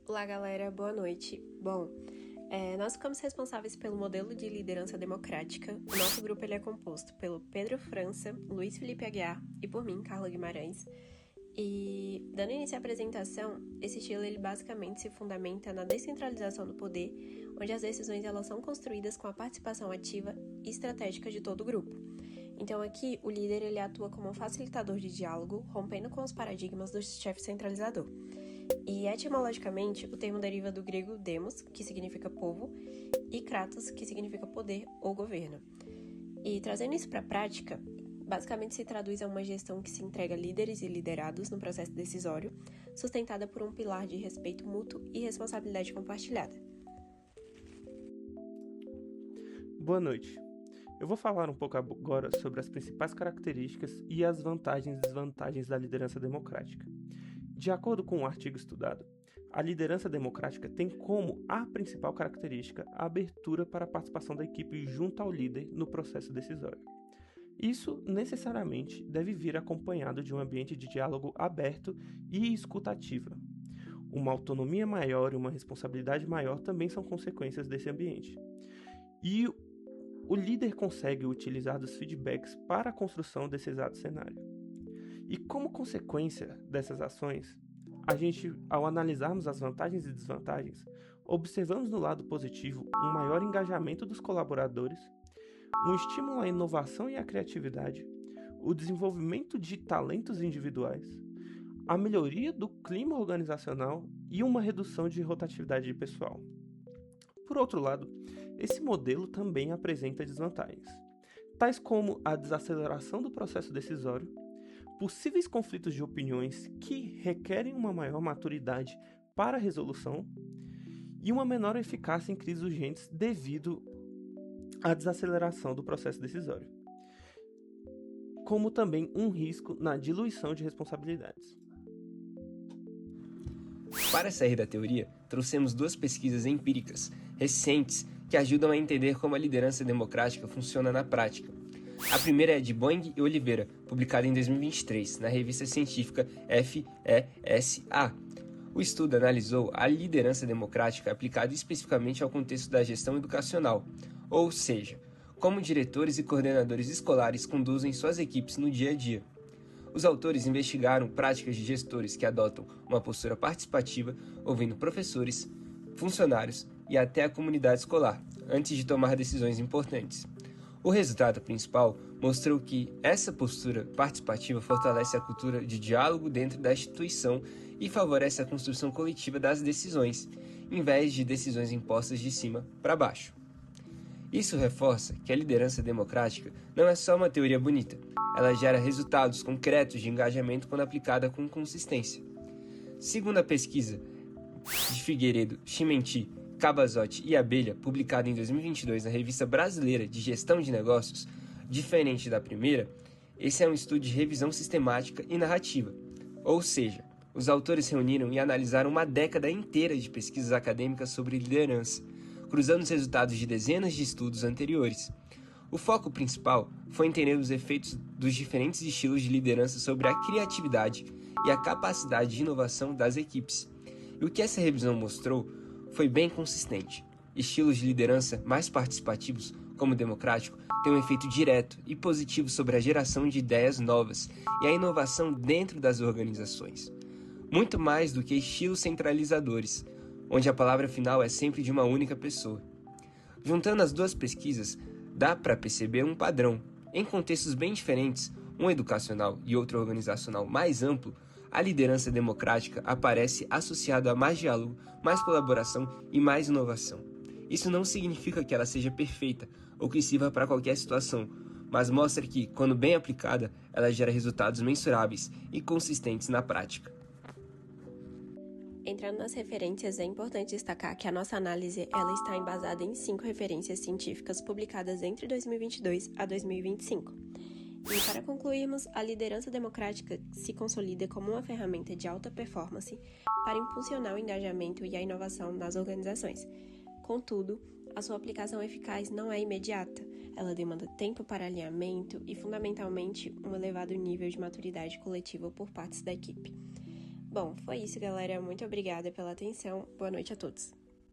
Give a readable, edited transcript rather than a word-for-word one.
Olá, galera, boa noite. Bom, nós ficamos responsáveis pelo modelo de liderança democrática. O nosso grupo ele é composto pelo Pedro França, Luiz Felipe Aguiar e por mim, Carla Guimarães. E, dando início à apresentação, esse estilo ele basicamente se fundamenta na descentralização do poder, onde as decisões elas são construídas com a participação ativa e estratégica de todo o grupo. Então aqui, o líder ele atua como um facilitador de diálogo, rompendo com os paradigmas do chefe centralizador. E etimologicamente, o termo deriva do grego demos, que significa povo, e kratos, que significa poder ou governo. E trazendo isso para a prática, basicamente se traduz a uma gestão que se entrega a líderes e liderados no processo decisório, sustentada por um pilar de respeito mútuo e responsabilidade compartilhada. Boa noite. Eu vou falar um pouco agora sobre as principais características e as vantagens e desvantagens da liderança democrática. De acordo com o artigo estudado, a liderança democrática tem como a principal característica a abertura para a participação da equipe junto ao líder no processo decisório. Isso necessariamente deve vir acompanhado de um ambiente de diálogo aberto e escutativa. Uma autonomia maior e uma responsabilidade maior também são consequências desse ambiente. E o líder consegue utilizar dos feedbacks para a construção desse exato cenário. E como consequência dessas ações, ao analisarmos as vantagens e desvantagens, observamos no lado positivo um maior engajamento dos colaboradores, um estímulo à inovação e à criatividade, o desenvolvimento de talentos individuais, a melhoria do clima organizacional e uma redução de rotatividade de pessoal. Por outro lado, esse modelo também apresenta desvantagens, tais como a desaceleração do processo decisório, possíveis conflitos de opiniões que requerem uma maior maturidade para a resolução e uma menor eficácia em crises urgentes devido à desaceleração do processo decisório, como também um risco na diluição de responsabilidades. Para sair da teoria, trouxemos duas pesquisas empíricas recentes que ajudam a entender como a liderança democrática funciona na prática. A primeira é de Boing e Oliveira, publicada em 2023, na revista científica FESA. O estudo analisou a liderança democrática aplicada especificamente ao contexto da gestão educacional, ou seja, como diretores e coordenadores escolares conduzem suas equipes no dia a dia. Os autores investigaram práticas de gestores que adotam uma postura participativa, ouvindo professores, funcionários e até a comunidade escolar, antes de tomar decisões importantes. O resultado principal mostrou que essa postura participativa fortalece a cultura de diálogo dentro da instituição e favorece a construção coletiva das decisões, em vez de decisões impostas de cima para baixo. Isso reforça que a liderança democrática não é só uma teoria bonita, ela gera resultados concretos de engajamento quando aplicada com consistência. Segundo a pesquisa de Figueiredo, Chimenti, Cavazotti e Abelha, publicada em 2022 na Revista Brasileira de Gestão de Negócios, diferente da primeira, esse é um estudo de revisão sistemática e narrativa, ou seja, os autores reuniram e analisaram uma década inteira de pesquisas acadêmicas sobre liderança, cruzando os resultados de dezenas de estudos anteriores. O foco principal foi entender os efeitos dos diferentes estilos de liderança sobre a criatividade e a capacidade de inovação das equipes. E o que essa revisão mostrou foi bem consistente. Estilos de liderança mais participativos, como o democrático, têm um efeito direto e positivo sobre a geração de ideias novas e a inovação dentro das organizações. Muito mais do que estilos centralizadores, onde a palavra final é sempre de uma única pessoa. Juntando as duas pesquisas, dá para perceber um padrão. Em contextos bem diferentes, um educacional e outro organizacional mais amplo, a liderança democrática aparece associada a mais diálogo, mais colaboração e mais inovação. Isso não significa que ela seja perfeita ou que sirva para qualquer situação, mas mostra que, quando bem aplicada, ela gera resultados mensuráveis e consistentes na prática. Entrando nas referências, é importante destacar que a nossa análise ela está embasada em 5 referências científicas publicadas entre 2022 a 2025. E para concluirmos, a liderança democrática se consolida como uma ferramenta de alta performance para impulsionar o engajamento e a inovação nas organizações. Contudo, a sua aplicação eficaz não é imediata, ela demanda tempo para alinhamento e, fundamentalmente, um elevado nível de maturidade coletiva por partes da equipe. Bom, foi isso, galera. Muito obrigada pela atenção. Boa noite a todos.